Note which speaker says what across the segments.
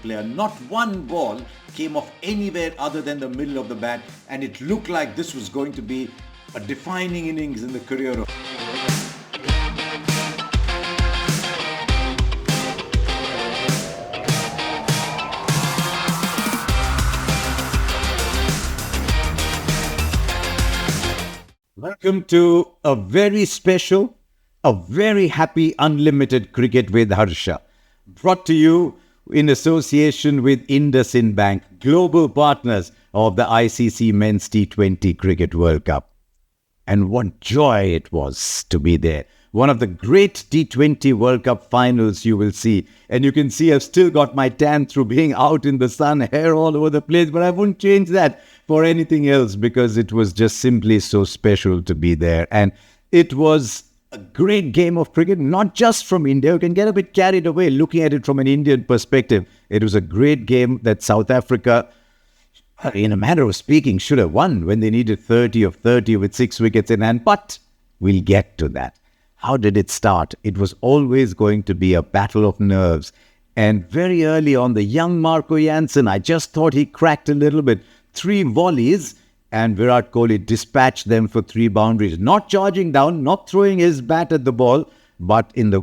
Speaker 1: player. Not one ball came off anywhere other than the middle of the bat, and it looked like this was going to be a defining innings in the career of. Welcome to a very special, a very happy Unlimited Cricket with Harsha. Brought to you in association with IndusInd Bank, global partners of the ICC Men's T20 Cricket World Cup. And what joy it was to be there. One of the great T20 World Cup finals you will see. And you can see I've still got my tan through being out in the sun, hair all over the place, but I wouldn't change that for anything else because it was just simply so special to be there. And it was a great game of cricket, not just from India. You can get a bit carried away looking at it from an Indian perspective. It was a great game that South Africa, in a manner of speaking, should have won when they needed 30 of 30 with 6 wickets in hand. But we'll get to that. How did it start? It was always going to be a battle of nerves. And very early on, the young Marco Jansen, I just thought he cracked a little bit. 3 volleys. And Virat Kohli dispatched them for 3 boundaries. Not charging down, not throwing his bat at the ball, but in the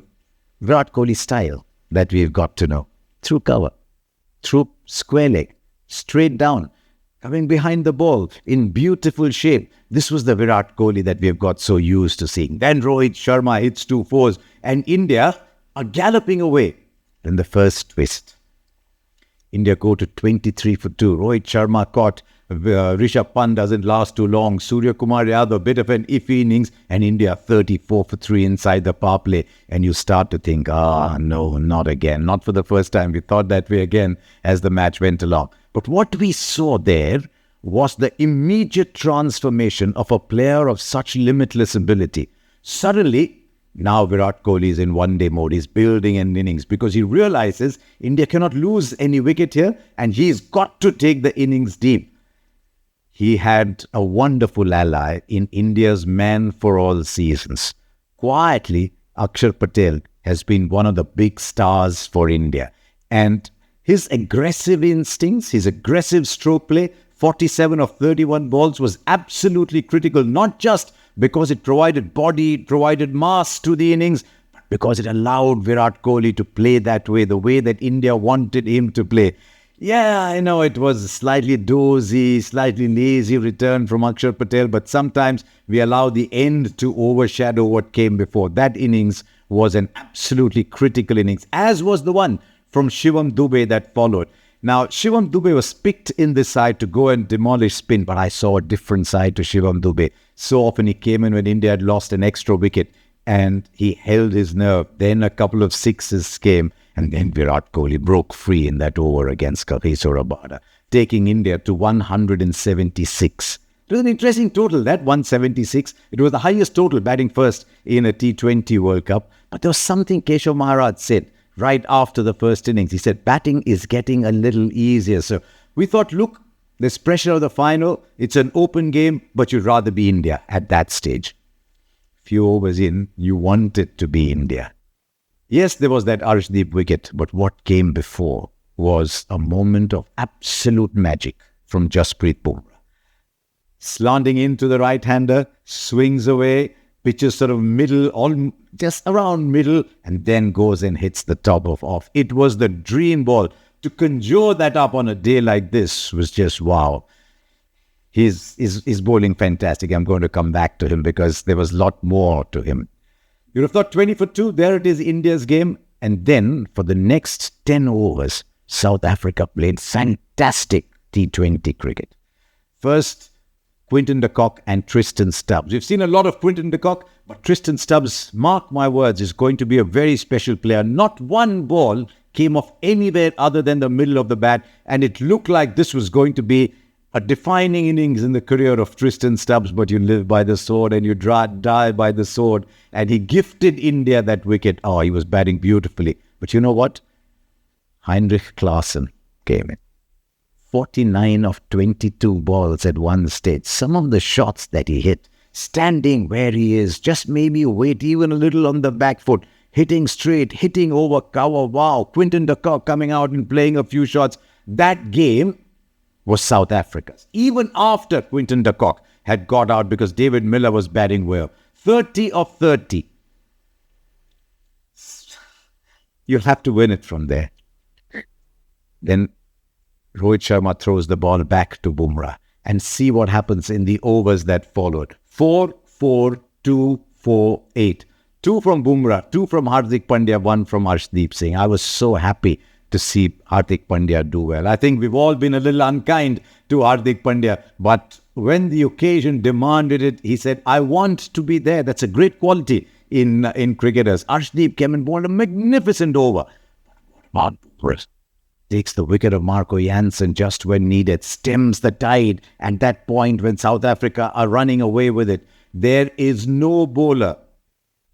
Speaker 1: Virat Kohli style that we've got to know. Through cover, through square leg, straight down, coming behind the ball in beautiful shape. This was the Virat Kohli that we've got so used to seeing. Then Rohit Sharma hits 2 fours and India are galloping away. Then the first twist. India go to 23 for 2. Rohit Sharma caught. Rishabh Pant doesn't last too long. Surya Kumar Yadav, a bit of an iffy innings, and India 34 for 3 inside the power play. And you start to think, no, not again. Not for the first time. We thought that way again as the match went along. But what we saw there was the immediate transformation of a player of such limitless ability. Suddenly, now Virat Kohli is in one-day mode. He's building an innings because he realizes India cannot lose any wicket here, and he's got to take the innings deep. He had a wonderful ally in India's man for all seasons. Quietly, Akshar Patel has been one of the big stars for India. And his aggressive instincts, his aggressive stroke play, 47 of 31 balls was absolutely critical, not just because it provided body, it provided mass to the innings, but because it allowed Virat Kohli to play that way, the way that India wanted him to play. Yeah, I know it was a slightly dozy, slightly lazy return from Akshar Patel, but sometimes we allow the end to overshadow what came before. That innings was an absolutely critical innings, as was the one from Shivam Dube that followed. Now, Shivam Dube was picked in this side to go and demolish spin, but I saw a different side to Shivam Dube. So often he came in when India had lost an extra wicket and he held his nerve. Then a couple of sixes came. And then Virat Kohli broke free in that over against Kagiso Rabada, taking India to 176. It was an interesting total, that 176. It was the highest total batting first in a T20 World Cup. But there was something Keshav Maharaj said right after the first innings. He said, batting is getting a little easier. So we thought, look, there's pressure of the final. It's an open game, but you'd rather be India at that stage. Few overs in, you want it to be India. Yes, there was that Arshdeep wicket, but what came before was a moment of absolute magic from Jasprit Bumrah. Slanting into the right-hander, swings away, pitches sort of middle, just around middle, and then goes and hits the top of off. It was the dream ball. To conjure that up on a day like this was just wow. He's bowling fantastic. I'm going to come back to him because there was a lot more to him. You'd have thought 20 for 2, there it is, India's game. And then for the next 10 overs, South Africa played fantastic T20 cricket. First, Quinton de Kock and Tristan Stubbs. We've seen a lot of Quinton de Kock, but Tristan Stubbs, mark my words, is going to be a very special player. Not one ball came off anywhere other than the middle of the bat, and it looked like this was going to be a defining innings in the career of Tristan Stubbs, but you live by the sword and you die by the sword. And he gifted India that wicket. Oh, he was batting beautifully. But you know what? Heinrich Klaasen came in. 49 of 22 balls at one stage. Some of the shots that he hit, standing where he is, just maybe wait even a little on the back foot, hitting straight, hitting over cover. Wow, Quinton de Kock coming out and playing a few shots. That game was South Africa's. Even after Quinton de Kock had got out because David Miller was batting well. 30 of 30. You'll have to win it from there. Then Rohit Sharma throws the ball back to Bumrah. And see what happens in the overs that followed. 4, 4, 2, 4, 8. 2 from Bumrah, 2 from Hardik Pandya, 1 from Arshdeep Singh. I was so happy to see Hardik Pandya do well. I think we've all been a little unkind to Hardik Pandya, but when the occasion demanded it, he said, I want to be there. That's a great quality in cricketers. Arshdeep came and bowled a magnificent over. But takes the wicket of Marco Jansen just when needed, stems the tide. At that point, when South Africa are running away with it, there is no bowler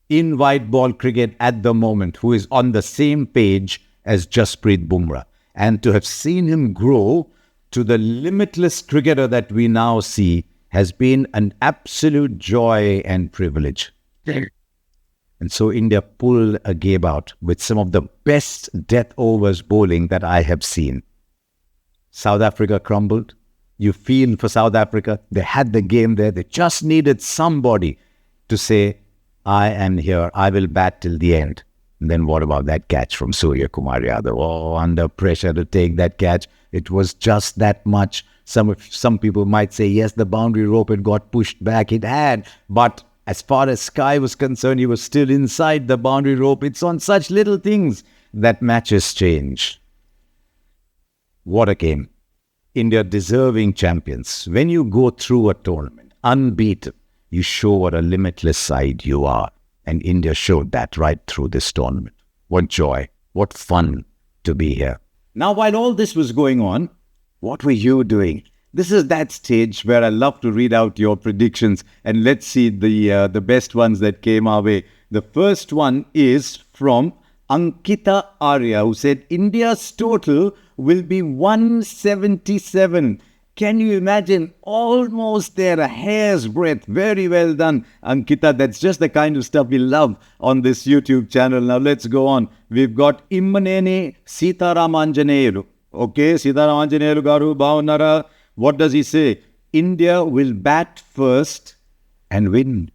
Speaker 1: in white ball cricket at the moment who is on the same page as Jasprit Bumrah. And to have seen him grow to the limitless cricketer that we now see has been an absolute joy and privilege. And so India pulled a game out with some of the best death overs bowling that I have seen. South Africa crumbled. You feel for South Africa. They had the game there. They just needed somebody to say, I am here. I will bat till the end. And then what about that catch from Surya Kumar Yadav? Oh, under pressure to take that catch. It was just that much. Some people might say, yes, the boundary rope had got pushed back. It had. But as far as Sky was concerned, he was still inside the boundary rope. It's on such little things that matches change. What a game. India deserving champions. When you go through a tournament, unbeaten, you show what a limitless side you are. And India showed that right through this tournament. What joy, what fun to be here. Now, while all this was going on, what were you doing? This is that stage where I love to read out your predictions, and let's see the best ones that came our way. The first one is from Ankita Arya, who said India's total will be 177. Can you imagine? Almost there, a hair's breadth. Very well done, Ankita. That's just the kind of stuff we love on this YouTube channel. Now let's go on. We've got Immaneni Sitaramanjaneyalu. Okay, Sitaramanjaneyalu garu Bhavanara. What does he say? India will bat first and win.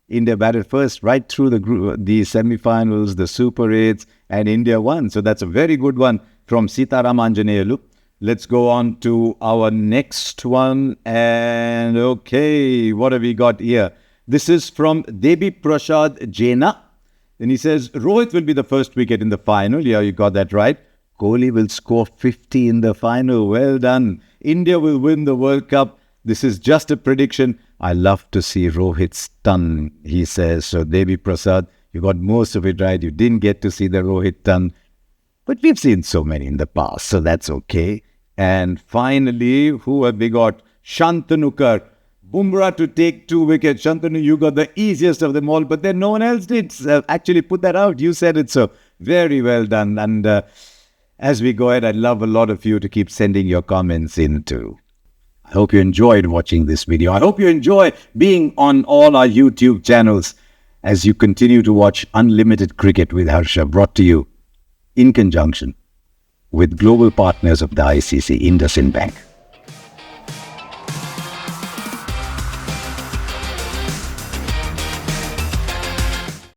Speaker 1: India batted first right through the semi-finals, the Super 8s, and India won. So that's a very good one from Sitaramanjaneyalu. Let's go on to our next one. And okay, what have we got here? This is from Debi Prasad Jaina. And he says, Rohit will be the first wicket in the final. Yeah, you got that right. Kohli will score 50 in the final. Well done. India will win the World Cup. This is just a prediction. I love to see Rohit stun, he says. So Devi Prasad, you got most of it right. You didn't get to see the Rohit stun. But we've seen so many in the past, so that's okay. And finally, who have we got? Shantanukar. Bumrah to take 2 wickets. Shantanu, you got the easiest of them all, but then no one else did actually put that out. You said it, so very well done. And as we go ahead, I'd love a lot of you to keep sending your comments in too. I hope you enjoyed watching this video. I hope you enjoy being on all our YouTube channels as you continue to watch Unlimited Cricket with Harsha, brought to you in conjunction with global partners of the ICC, IndusInd Bank.